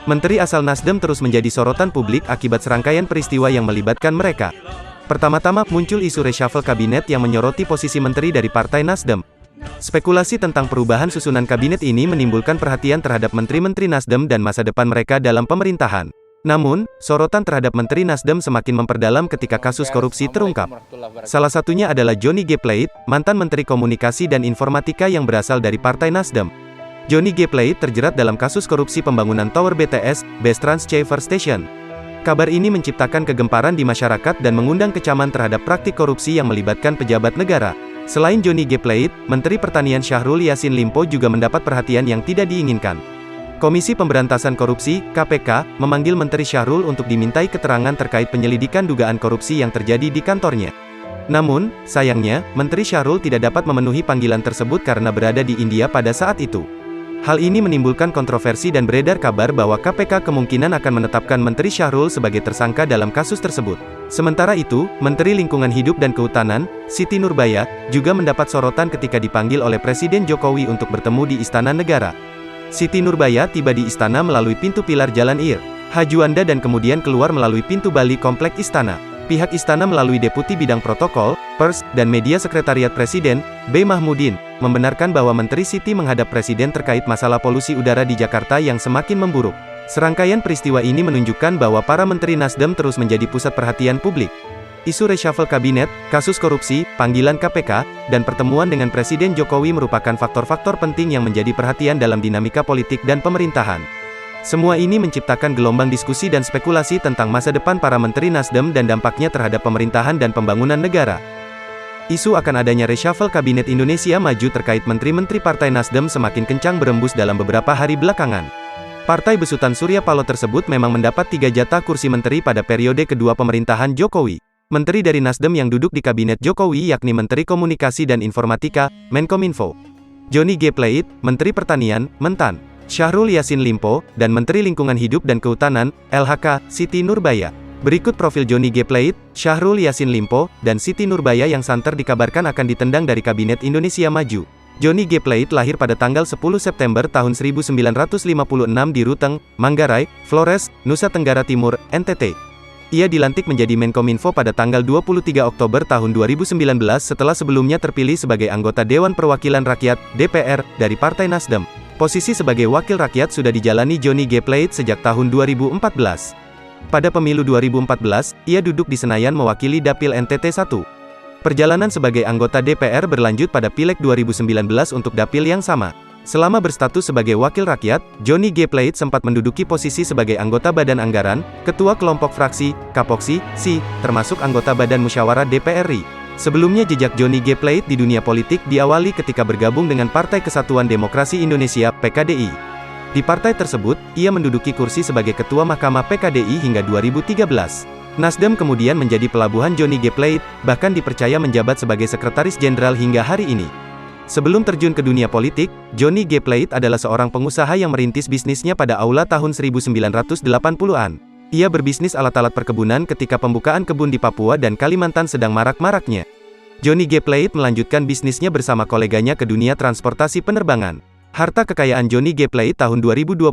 Menteri asal Nasdem terus menjadi sorotan publik akibat serangkaian peristiwa yang melibatkan mereka. Pertama-tama, muncul isu reshuffle kabinet yang menyoroti posisi menteri dari Partai Nasdem. Spekulasi tentang perubahan susunan kabinet ini menimbulkan perhatian terhadap menteri-menteri Nasdem dan masa depan mereka dalam pemerintahan. Namun, sorotan terhadap menteri Nasdem semakin memperdalam ketika kasus korupsi terungkap. Salah satunya adalah Johnny G. Plate, mantan Menteri Komunikasi dan Informatika yang berasal dari Partai Nasdem. Johnny G. Plate terjerat dalam kasus korupsi pembangunan Tower BTS, Base Transceiver Station. Kabar ini menciptakan kegemparan di masyarakat dan mengundang kecaman terhadap praktik korupsi yang melibatkan pejabat negara. Selain Johnny G. Plate, Menteri Pertanian Syahrul Yassin Limpo juga mendapat perhatian yang tidak diinginkan. Komisi Pemberantasan Korupsi, KPK, memanggil Menteri Syahrul untuk dimintai keterangan terkait penyelidikan dugaan korupsi yang terjadi di kantornya. Namun, sayangnya, Menteri Syahrul tidak dapat memenuhi panggilan tersebut karena berada di India pada saat itu. Hal ini menimbulkan kontroversi dan beredar kabar bahwa KPK kemungkinan akan menetapkan Menteri Syahrul sebagai tersangka dalam kasus tersebut. Sementara itu, Menteri Lingkungan Hidup dan Kehutanan, Siti Nurbaya, juga mendapat sorotan ketika dipanggil oleh Presiden Jokowi untuk bertemu di Istana Negara. Siti Nurbaya tiba di istana melalui pintu pilar Jalan Ir Hajuanda dan kemudian keluar melalui pintu Bali Komplek Istana. Pihak istana melalui Deputi Bidang Protokol, Pers, dan Media Sekretariat Presiden, B. Mahmudin, membenarkan bahwa Menteri Siti menghadap Presiden terkait masalah polusi udara di Jakarta yang semakin memburuk. Serangkaian peristiwa ini menunjukkan bahwa para Menteri Nasdem terus menjadi pusat perhatian publik. Isu reshuffle kabinet, kasus korupsi, panggilan KPK, dan pertemuan dengan Presiden Jokowi merupakan faktor-faktor penting yang menjadi perhatian dalam dinamika politik dan pemerintahan. Semua ini menciptakan gelombang diskusi dan spekulasi tentang masa depan para Menteri Nasdem dan dampaknya terhadap pemerintahan dan pembangunan negara. Isu akan adanya reshuffle Kabinet Indonesia Maju terkait menteri-menteri Partai Nasdem semakin kencang berembus dalam beberapa hari belakangan. Partai besutan Surya Paloh tersebut memang mendapat 3 jatah kursi menteri pada periode kedua pemerintahan Jokowi. Menteri dari Nasdem yang duduk di Kabinet Jokowi yakni Menteri Komunikasi dan Informatika, Menkominfo, Johnny G. Plate, Menteri Pertanian, Mentan, Syahrul Yassin Limpo, dan Menteri Lingkungan Hidup dan Kehutanan, LHK, Siti Nurbaya. Berikut profil Johnny G. Plate, Syahrul Yassin Limpo, dan Siti Nurbaya yang santer dikabarkan akan ditendang dari Kabinet Indonesia Maju. Johnny G. Plate lahir pada tanggal 10 September tahun 1956 di Ruteng, Manggarai, Flores, Nusa Tenggara Timur, NTT. Ia dilantik menjadi Menkominfo pada tanggal 23 Oktober tahun 2019 setelah sebelumnya terpilih sebagai anggota Dewan Perwakilan Rakyat, DPR, dari Partai Nasdem. Posisi sebagai wakil rakyat sudah dijalani Johnny G. Plate sejak tahun 2014. Pada pemilu 2014, ia duduk di Senayan mewakili Dapil NTT 1. Perjalanan sebagai anggota DPR berlanjut pada Pileg 2019 untuk Dapil yang sama. Selama berstatus sebagai wakil rakyat, Johnny G. Plate sempat menduduki posisi sebagai anggota Badan Anggaran, Ketua Kelompok Fraksi, Kapoksi, SI, termasuk anggota Badan Musyawarah DPR RI. Sebelumnya jejak Johnny G. Plate di dunia politik diawali ketika bergabung dengan Partai Kesatuan Demokrasi Indonesia, PKDI. Di partai tersebut, ia menduduki kursi sebagai Ketua Mahkamah PKDI hingga 2013. Nasdem kemudian menjadi pelabuhan Johnny G. Plate, bahkan dipercaya menjabat sebagai Sekretaris Jenderal hingga hari ini. Sebelum terjun ke dunia politik, Johnny G. Plate adalah seorang pengusaha yang merintis bisnisnya pada awal tahun 1980-an. Ia berbisnis alat-alat perkebunan ketika pembukaan kebun di Papua dan Kalimantan sedang marak-maraknya. Johnny G. Plate melanjutkan bisnisnya bersama koleganya ke dunia transportasi penerbangan. Harta kekayaan Johnny G. Plate tahun 2021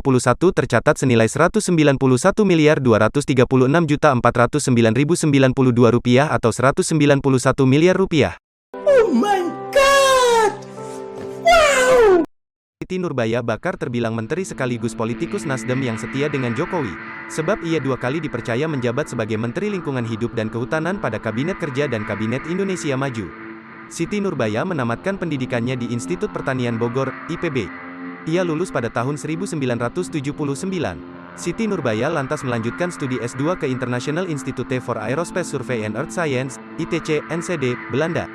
tercatat senilai Rp191.239.409.092 atau Rp191 miliar. Oh my God! Wow! Siti Nurbaya bakar terbilang menteri sekaligus politikus Nasdem yang setia dengan Jokowi. Sebab ia 2 kali dipercaya menjabat sebagai Menteri Lingkungan Hidup dan Kehutanan pada Kabinet Kerja dan Kabinet Indonesia Maju. Siti Nurbaya menamatkan pendidikannya di Institut Pertanian Bogor, IPB. Ia lulus pada tahun 1979. Siti Nurbaya lantas melanjutkan studi S2 ke International Institute for Aerospace Survey and Earth Science, ITC, NCD, Belanda.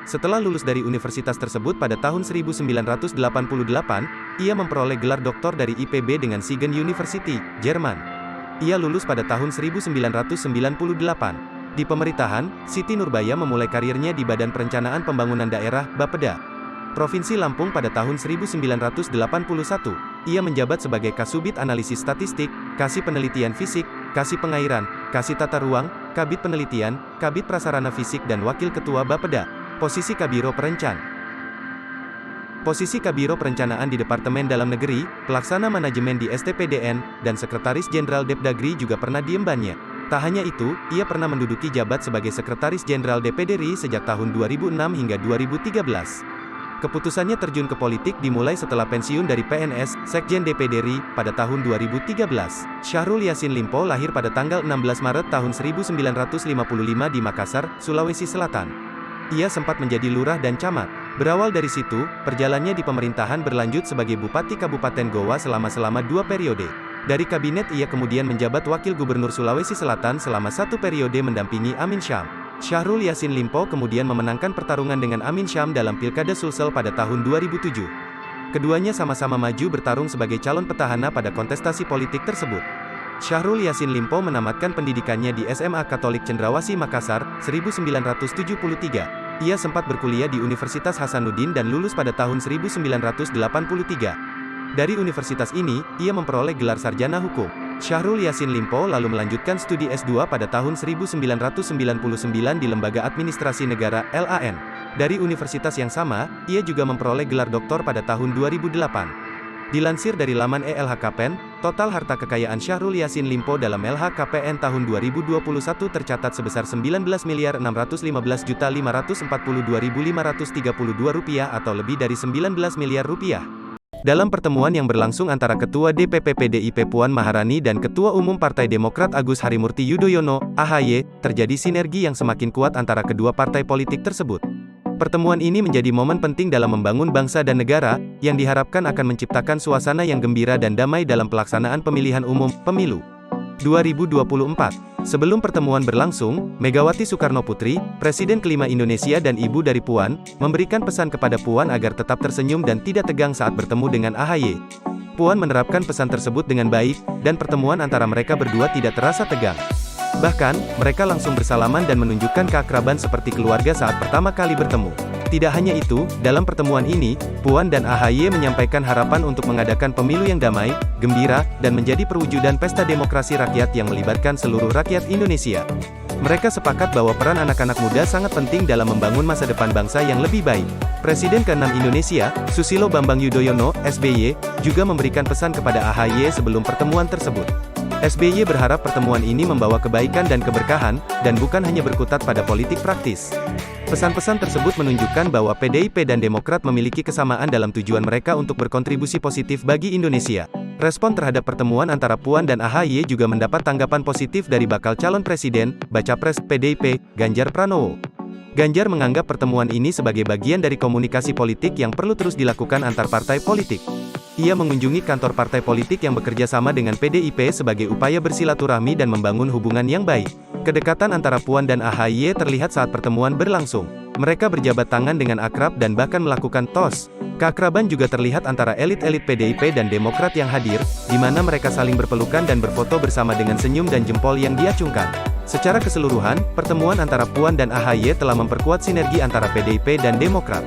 Setelah lulus dari universitas tersebut pada tahun 1988, ia memperoleh gelar doktor dari IPB dengan Siegen University, Jerman. Ia lulus pada tahun 1998. Di pemerintahan, Siti Nurbaya memulai karirnya di Badan Perencanaan Pembangunan Daerah, Bapeda, Provinsi Lampung pada tahun 1981. Ia menjabat sebagai Kasubit Analisis Statistik, Kasih Penelitian Fisik, Kasih Pengairan, Kasih Tata Ruang, Kabid Penelitian, Kabid Prasarana Fisik dan Wakil Ketua Bapeda. Posisi Kabiro Perencan. Posisi Kabiro Perencanaan di Departemen Dalam Negeri, Pelaksana Manajemen di STPDN, dan Sekretaris Jenderal Depdagri juga pernah diembannya. Tak hanya itu, ia pernah menduduki jabat sebagai Sekretaris Jenderal DPD RI sejak tahun 2006 hingga 2013. Keputusannya terjun ke politik dimulai setelah pensiun dari PNS, Sekjen DPD RI, pada tahun 2013. Syahrul Yassin Limpo lahir pada tanggal 16 Maret tahun 1955 di Makassar, Sulawesi Selatan. Ia sempat menjadi lurah dan camat. Berawal dari situ, perjalanannya di pemerintahan berlanjut sebagai Bupati Kabupaten Goa selama 2 periode. Dari kabinet ia kemudian menjabat Wakil Gubernur Sulawesi Selatan selama 1 periode mendampingi Amin Syam. Syahrul Yassin Limpo kemudian memenangkan pertarungan dengan Amin Syam dalam Pilkada Sulsel pada tahun 2007. Keduanya sama-sama maju bertarung sebagai calon petahana pada kontestasi politik tersebut. Syahrul Yassin Limpo menamatkan pendidikannya di SMA Katolik Cendrawasih Makassar, 1973. Ia sempat berkuliah di Universitas Hasanuddin dan lulus pada tahun 1983. Dari universitas ini, ia memperoleh gelar sarjana hukum. Syahrul Yassin Limpo lalu melanjutkan studi S2 pada tahun 1999 di Lembaga Administrasi Negara, LAN. Dari universitas yang sama, ia juga memperoleh gelar doktor pada tahun 2008. Dilansir dari laman LHKPN, total harta kekayaan Syahrul Yassin Limpo dalam LHKPN tahun 2021 tercatat sebesar Rp19.542.542.532 atau lebih dari 19 miliar rupiah. Dalam pertemuan yang berlangsung antara Ketua DPP PDIP Puan Maharani dan Ketua Umum Partai Demokrat Agus Harimurti Yudhoyono, AHY, terjadi sinergi yang semakin kuat antara kedua partai politik tersebut. Pertemuan ini menjadi momen penting dalam membangun bangsa dan negara, yang diharapkan akan menciptakan suasana yang gembira dan damai dalam pelaksanaan pemilihan umum, Pemilu 2024. Sebelum pertemuan berlangsung, Megawati Soekarnoputri, Presiden kelima Indonesia dan ibu dari Puan, memberikan pesan kepada Puan agar tetap tersenyum dan tidak tegang saat bertemu dengan AHY. Puan menerapkan pesan tersebut dengan baik, dan pertemuan antara mereka berdua tidak terasa tegang. Bahkan, mereka langsung bersalaman dan menunjukkan keakraban seperti keluarga saat pertama kali bertemu. Tidak hanya itu, dalam pertemuan ini, Puan dan AHY menyampaikan harapan untuk mengadakan pemilu yang damai, gembira, dan menjadi perwujudan pesta demokrasi rakyat yang melibatkan seluruh rakyat Indonesia. Mereka sepakat bahwa peran anak-anak muda sangat penting dalam membangun masa depan bangsa yang lebih baik. Presiden ke-6 Indonesia, Susilo Bambang Yudhoyono, SBY, juga memberikan pesan kepada AHY sebelum pertemuan tersebut. SBY berharap pertemuan ini membawa kebaikan dan keberkahan, dan bukan hanya berkutat pada politik praktis. Pesan-pesan tersebut menunjukkan bahwa PDIP dan Demokrat memiliki kesamaan dalam tujuan mereka untuk berkontribusi positif bagi Indonesia. Respon terhadap pertemuan antara Puan dan AHY juga mendapat tanggapan positif dari bakal calon presiden, baca pres, PDIP, Ganjar Pranowo. Ganjar menganggap pertemuan ini sebagai bagian dari komunikasi politik yang perlu terus dilakukan antar partai politik. Ia mengunjungi kantor partai politik yang bekerja sama dengan PDIP sebagai upaya bersilaturahmi dan membangun hubungan yang baik. Kedekatan antara Puan dan AHY terlihat saat pertemuan berlangsung. Mereka berjabat tangan dengan akrab dan bahkan melakukan tos. Keakraban juga terlihat antara elit-elit PDIP dan Demokrat yang hadir, di mana mereka saling berpelukan dan berfoto bersama dengan senyum dan jempol yang diacungkan. Secara keseluruhan, pertemuan antara Puan dan AHY telah memperkuat sinergi antara PDIP dan Demokrat.